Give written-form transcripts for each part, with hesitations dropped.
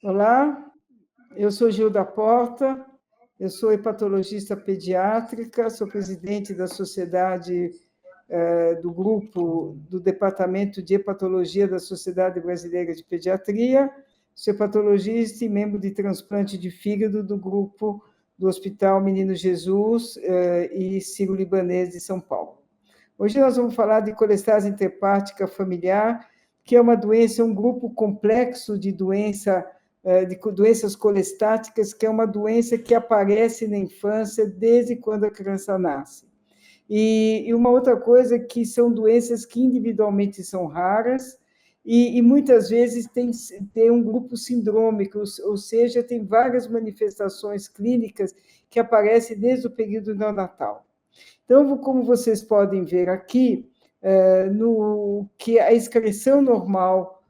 Olá, eu sou Gilda Porta, eu sou hepatologista pediátrica, sou presidente da sociedade do grupo do Departamento de Hepatologia da Sociedade Brasileira de Pediatria, sou hepatologista e membro de transplante de fígado do grupo do Hospital Menino Jesus e Sírio-Libanês de São Paulo. Hoje nós vamos falar de colestase intrahepática familiar, que é uma doença, um grupo complexo de doenças colestáticas, que é uma doença que aparece na infância desde quando a criança nasce. E uma outra coisa que são doenças que individualmente são raras e muitas vezes tem um grupo sindrômico, ou seja, tem várias manifestações clínicas que aparecem desde o período neonatal. Então, como vocês podem ver aqui, que a excreção normal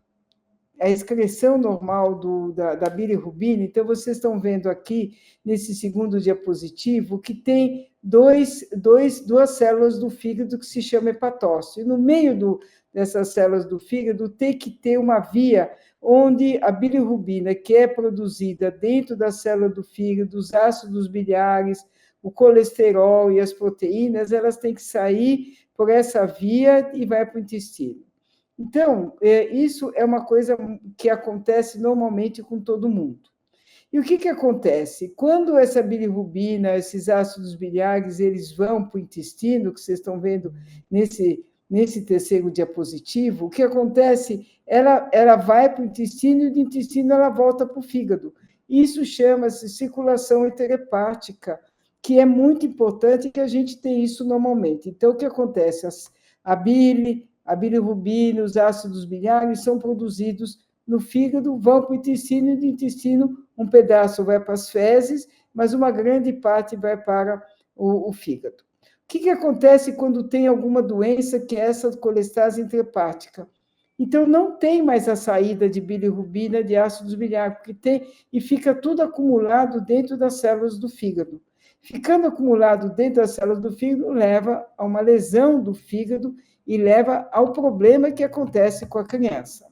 da bilirrubina, então vocês estão vendo aqui, nesse segundo diapositivo, que tem duas células do fígado que se chama hepatócito. E no meio dessas células do fígado tem que ter uma via onde a bilirrubina, que é produzida dentro da célula do fígado, os ácidos biliares, o colesterol e as proteínas, elas têm que sair por essa via e vai para o intestino. Então, isso é uma coisa que acontece normalmente com todo mundo. E o que acontece? Quando essa bilirrubina, esses ácidos biliares, eles vão para o intestino, que vocês estão vendo nesse terceiro diapositivo, o que acontece? Ela vai para o intestino e do intestino ela volta para o fígado. Isso chama-se circulação interhepática, que é muito importante que a gente tenha isso normalmente. Então, o que acontece? A bilirrubina, os ácidos biliares são produzidos no fígado, vão para o intestino, e do intestino um pedaço vai para as fezes, mas uma grande parte vai para o fígado. O que acontece quando tem alguma doença que é essa colestase intrahepática? Então, não tem mais a saída de bilirrubina, de ácidos biliares, porque tem, e fica tudo acumulado dentro das células do fígado. Ficando acumulado dentro das células do fígado, leva a uma lesão do fígado e leva ao problema que acontece com a criança.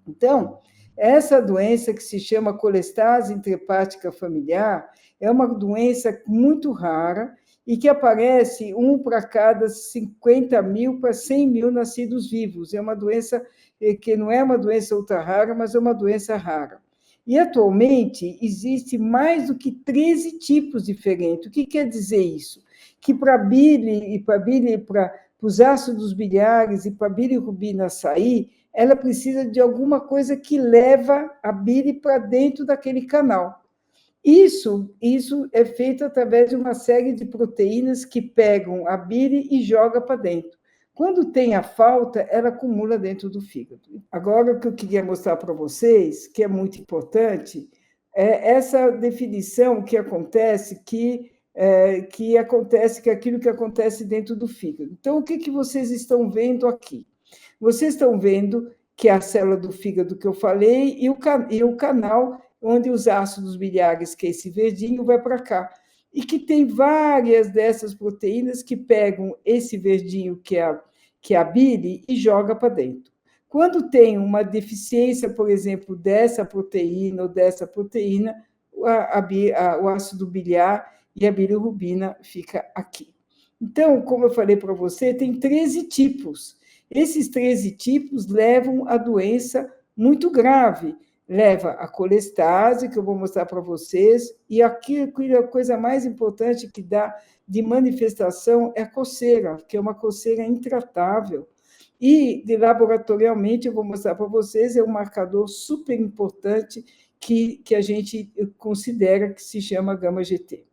Então, essa doença que se chama colestase intrahepática familiar é uma doença muito rara e que aparece para cada 50 mil para 100 mil nascidos vivos. É uma doença que não é uma doença ultra rara, mas é uma doença rara. E atualmente existe mais do que 13 tipos diferentes. O que quer dizer isso? Que para os ácidos biliares e para a bilirrubina sair, ela precisa de alguma coisa que leva a bile para dentro daquele canal. Isso é feito através de uma série de proteínas que pegam a bile e jogam para dentro. Quando tem a falta, ela acumula dentro do fígado. Agora, o que eu queria mostrar para vocês, que é muito importante, é essa definição que acontece, que é aquilo que acontece dentro do fígado. Então, o que vocês estão vendo aqui? Vocês estão vendo que é a célula do fígado que eu falei e o canal onde os ácidos biliares, que é esse verdinho, vai para cá. E que tem várias dessas proteínas que pegam esse verdinho, que é a bile, e joga para dentro. Quando tem uma deficiência, por exemplo, dessa proteína ou dessa proteína, o ácido biliar e a bilirrubina fica aqui. Então, como eu falei para você, tem 13 tipos. Esses 13 tipos levam a doença muito grave. Leva a colestase, que eu vou mostrar para vocês, e aqui a coisa mais importante que dá de manifestação é a coceira, que é uma coceira intratável. E, laboratorialmente, eu vou mostrar para vocês, é um marcador super importante que a gente considera que se chama gama-GT.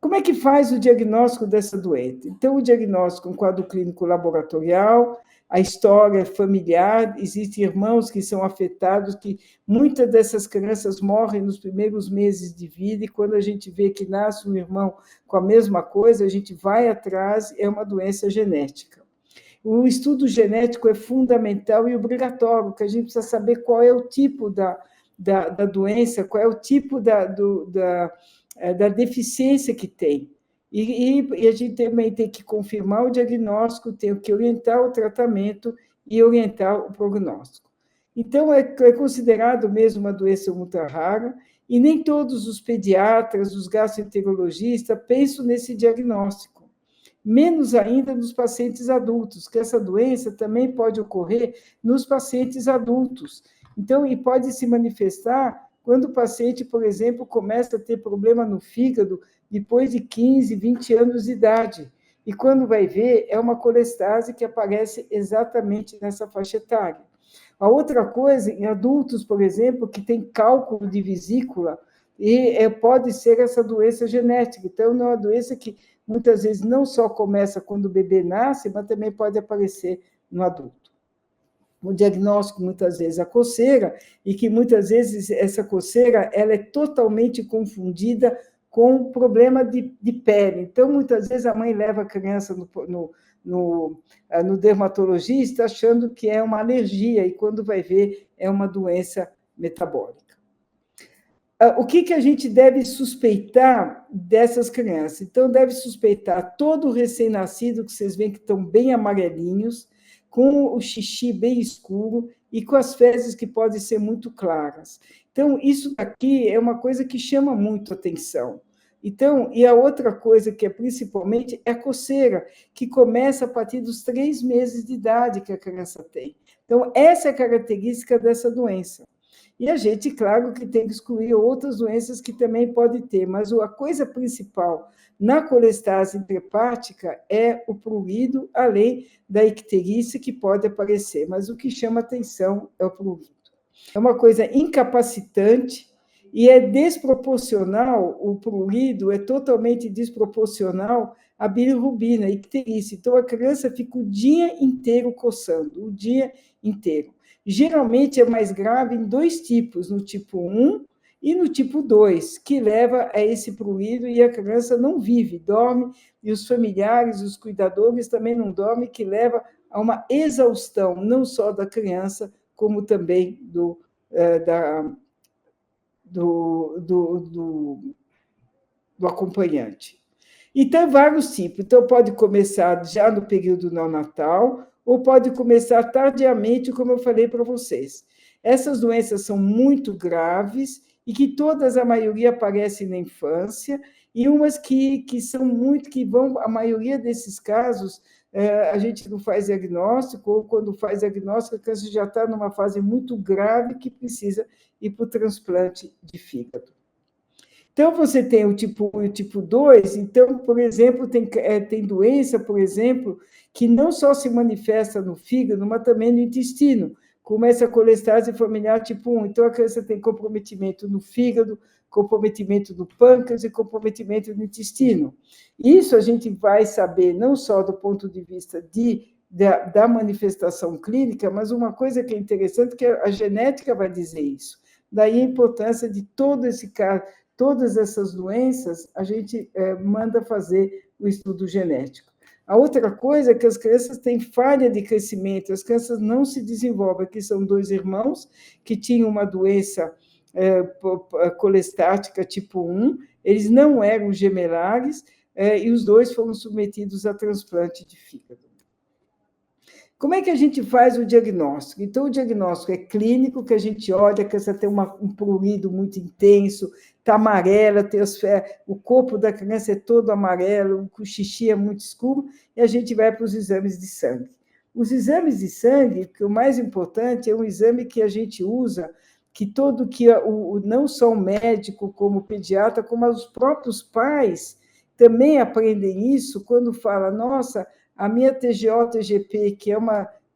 Como é que faz o diagnóstico dessa doença? Então, o diagnóstico é um quadro clínico laboratorial, a história familiar, existem irmãos que são afetados, que muitas dessas crianças morrem nos primeiros meses de vida, e quando a gente vê que nasce um irmão com a mesma coisa, a gente vai atrás, é uma doença genética. O estudo genético é fundamental e obrigatório, porque a gente precisa saber qual é o tipo da doença, qual é o tipo da deficiência que tem. E a gente também tem que confirmar o diagnóstico, tem que orientar o tratamento e orientar o prognóstico. Então, é considerado mesmo uma doença ultra rara, e nem todos os pediatras, os gastroenterologistas pensam nesse diagnóstico. Menos ainda nos pacientes adultos, que essa doença também pode ocorrer nos pacientes adultos. Então, e pode se manifestar quando o paciente, por exemplo, começa a ter problema no fígado depois de 15, 20 anos de idade. E quando vai ver, é uma colestase que aparece exatamente nessa faixa etária. A outra coisa, em adultos, por exemplo, que tem cálculo de vesícula, e pode ser essa doença genética. Então, não é uma doença que muitas vezes não só começa quando o bebê nasce, mas também pode aparecer no adulto. O diagnóstico, muitas vezes, a coceira, e que muitas vezes essa coceira ela é totalmente confundida com problema de pele. Então, muitas vezes, a mãe leva a criança no dermatologista achando que é uma alergia, e quando vai ver, é uma doença metabólica. O que a gente deve suspeitar dessas crianças? Então, deve suspeitar todo o recém-nascido, que vocês veem que estão bem amarelinhos, com o xixi bem escuro e com as fezes que podem ser muito claras. Então, isso aqui é uma coisa que chama muito atenção. Então, e a outra coisa que é principalmente é a coceira, que começa a partir dos 3 meses de idade que a criança tem. Então, essa é a característica dessa doença. E a gente, claro, que tem que excluir outras doenças que também pode ter, mas a coisa principal na colestase intrahepática é o prurido, além da icterícia que pode aparecer, mas o que chama atenção é o prurido. É uma coisa incapacitante e é desproporcional, o prurido é totalmente desproporcional à bilirrubina, icterícia. Então, a criança fica o dia inteiro coçando, o dia inteiro. Geralmente é mais grave em 2 tipos, no tipo 1 e no tipo 2, que leva a esse prurido e a criança não vive, dorme, e os familiares, os cuidadores também não dormem, que leva a uma exaustão, não só da criança, como também do acompanhante. E tem vários tipos. Então, pode começar já no período neonatal, ou pode começar tardiamente, como eu falei para vocês. Essas doenças são muito graves e que todas, a maioria, aparecem na infância, e umas que são muito, que vão, a maioria desses casos, a gente não faz diagnóstico, ou quando faz diagnóstico, a criança já está numa fase muito grave que precisa ir para o transplante de fígado. Então, você tem o tipo 1 e o tipo 2, então, por exemplo, tem doença, por exemplo, que não só se manifesta no fígado, mas também no intestino, como essa colestase familiar tipo 1. Então, a criança tem comprometimento no fígado, comprometimento do pâncreas e comprometimento no intestino. Isso a gente vai saber não só do ponto de vista da manifestação clínica, mas uma coisa que é interessante, que a genética vai dizer isso. Daí a importância de todo esse caso, todas essas doenças, a gente manda fazer o estudo genético. A outra coisa é que as crianças têm falha de crescimento, as crianças não se desenvolvem. Aqui são 2 irmãos que tinham uma doença colestática tipo 1, eles não eram gemelares, e os 2 foram submetidos a transplante de fígado. Como é que a gente faz o diagnóstico? Então, o diagnóstico é clínico, que a gente olha, que você tem um prurido muito intenso, está amarela, o corpo da criança é todo amarelo, o xixi é muito escuro, e a gente vai para os exames de sangue. Os exames de sangue, que o mais importante, é um exame que a gente usa, que não só o médico, como o pediatra, como os próprios pais também aprendem isso, quando fala, nossa, a minha TGO-TGP, que é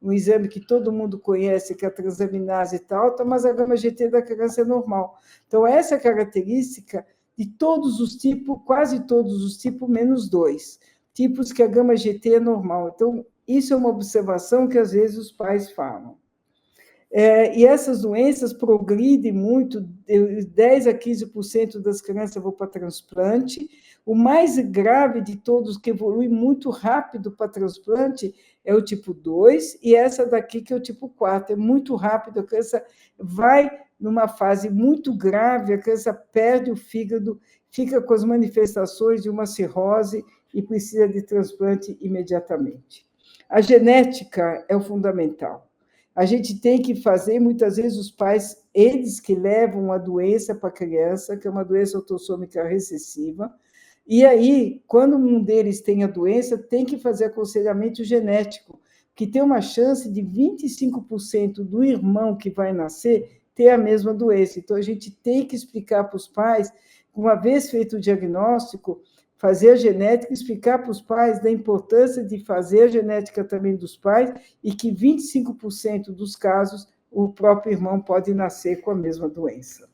um exame que todo mundo conhece, que é a transaminase está alta, mas a gama-GT da criança é normal. Então, essa é a característica de todos os tipos, quase todos os tipos, menos 2 tipos que a gama-GT é normal. Então, isso é uma observação que, às vezes, os pais falam. E essas doenças progridem muito, 10 a 15% das crianças vão para transplante. O mais grave de todos, que evolui muito rápido para transplante, é o tipo 2, e essa daqui, que é o tipo 4, é muito rápido, a criança vai numa fase muito grave, a criança perde o fígado, fica com as manifestações de uma cirrose e precisa de transplante imediatamente. A genética é o fundamental. A gente tem que fazer, muitas vezes, os pais, eles que levam a doença para a criança, que é uma doença autossômica recessiva, e aí, quando um deles tem a doença, tem que fazer aconselhamento genético, que tem uma chance de 25% do irmão que vai nascer ter a mesma doença. Então, a gente tem que explicar para os pais, uma vez feito o diagnóstico, fazer a genética, explicar para os pais da importância de fazer a genética também dos pais e que 25% dos casos o próprio irmão pode nascer com a mesma doença.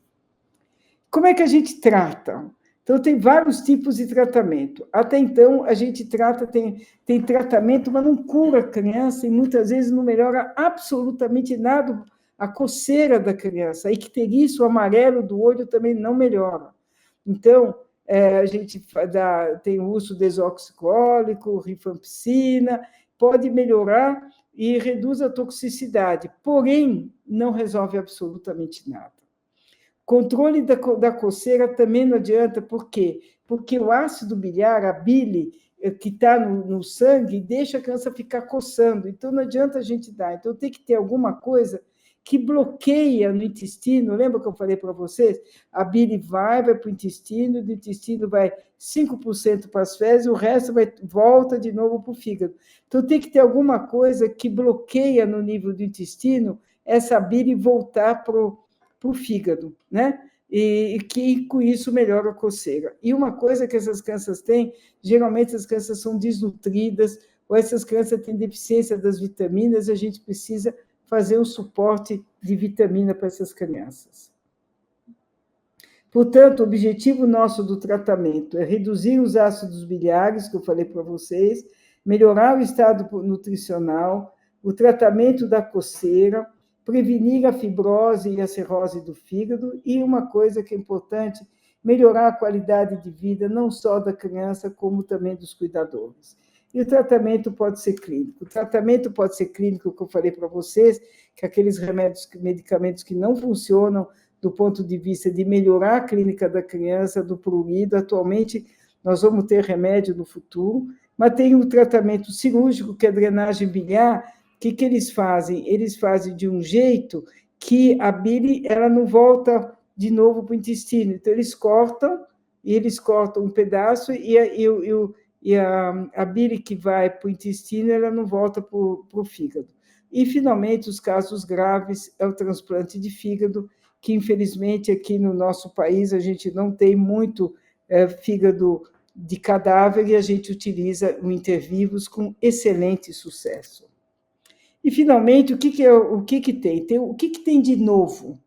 Como é que a gente trata? Então, tem vários tipos de tratamento. Até então, a gente trata, tem tratamento, mas não cura a criança e muitas vezes não melhora absolutamente nada a coceira da criança. A icterícia, o amarelo do olho também não melhora. Então, a gente tem o uso desoxicólico, rifampicina, pode melhorar e reduz a toxicidade, porém, não resolve absolutamente nada. Controle da coceira também não adianta, por quê? Porque o ácido biliar, a bile, que está no sangue, deixa a criança ficar coçando, então não adianta a gente dar. Então tem que ter alguma coisa que bloqueia no intestino. Lembra que eu falei para vocês? A bile vai para o intestino, do intestino vai 5% para as fezes, o resto volta de novo para o fígado. Então tem que ter alguma coisa que bloqueia no nível do intestino essa bile voltar para o fígado, né? E que com isso melhora a coceira. E uma coisa que essas crianças têm, geralmente as crianças são desnutridas, ou essas crianças têm deficiência das vitaminas, a gente precisa fazer um suporte de vitamina para essas crianças. Portanto, o objetivo nosso do tratamento é reduzir os ácidos biliares, que eu falei para vocês, melhorar o estado nutricional, o tratamento da coceira, prevenir a fibrose e a cirrose do fígado, e uma coisa que é importante, melhorar a qualidade de vida, não só da criança, como também dos cuidadores. E o tratamento pode ser clínico. O tratamento pode ser clínico, que eu falei para vocês, que aqueles medicamentos que não funcionam do ponto de vista de melhorar a clínica da criança, do prurido. Atualmente, nós vamos ter remédio no futuro, mas tem o tratamento cirúrgico, que é a drenagem biliar. O que eles fazem? Eles fazem de um jeito que a bile ela não volta de novo para o intestino. Então, eles cortam um pedaço e a bile que vai para o intestino ela não volta para o fígado. E, finalmente, os casos graves é o transplante de fígado, que, infelizmente, aqui no nosso país, a gente não tem muito fígado de cadáver e a gente utiliza o intervivos com excelente sucesso. E, finalmente, o que tem? O que tem de novo?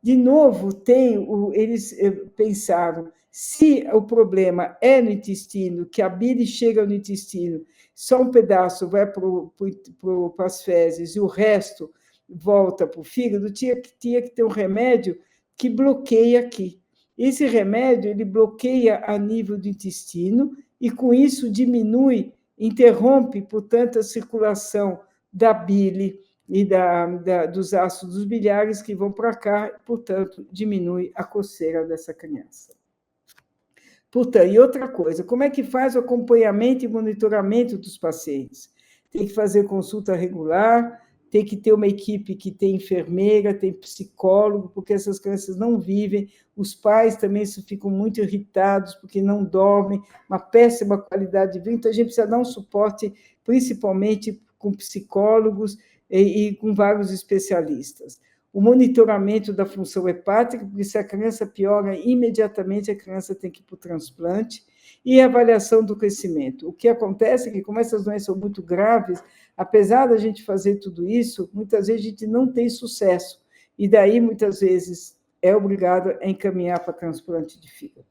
De novo, eles pensaram, se o problema é no intestino, que a bile chega no intestino, só um pedaço vai para as fezes e o resto volta para o fígado, tinha que ter um remédio que bloqueia aqui. Esse remédio, ele bloqueia a nível do intestino e, com isso, interrompe, portanto, a circulação da bile e dos ácidos biliares que vão para cá, portanto, diminui a coceira dessa criança. Portanto, e outra coisa, como é que faz o acompanhamento e monitoramento dos pacientes? Tem que fazer consulta regular, tem que ter uma equipe que tem enfermeira, tem psicólogo, porque essas crianças não vivem, os pais também ficam muito irritados porque não dormem, uma péssima qualidade de vida, então a gente precisa dar um suporte, principalmente com psicólogos e com vários especialistas. O monitoramento da função hepática, porque se a criança piora, imediatamente a criança tem que ir para o transplante, e a avaliação do crescimento. O que acontece é que, como essas doenças são muito graves, apesar da gente fazer tudo isso, muitas vezes a gente não tem sucesso, e daí, muitas vezes, é obrigado a encaminhar para transplante de fígado.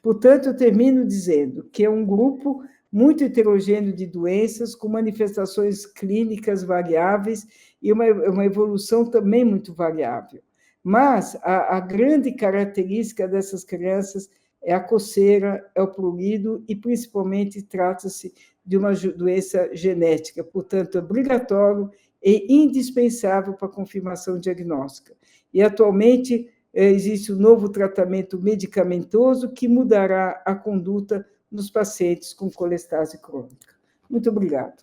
Portanto, eu termino dizendo que é um grupo muito heterogêneo de doenças, com manifestações clínicas variáveis e uma evolução também muito variável. Mas a grande característica dessas crianças é a coceira, é o prurido e, principalmente, trata-se de uma doença genética. Portanto, é obrigatório e indispensável para a confirmação diagnóstica. E, atualmente, existe um novo tratamento medicamentoso que mudará a conduta nos pacientes com colestase crônica. Muito obrigado.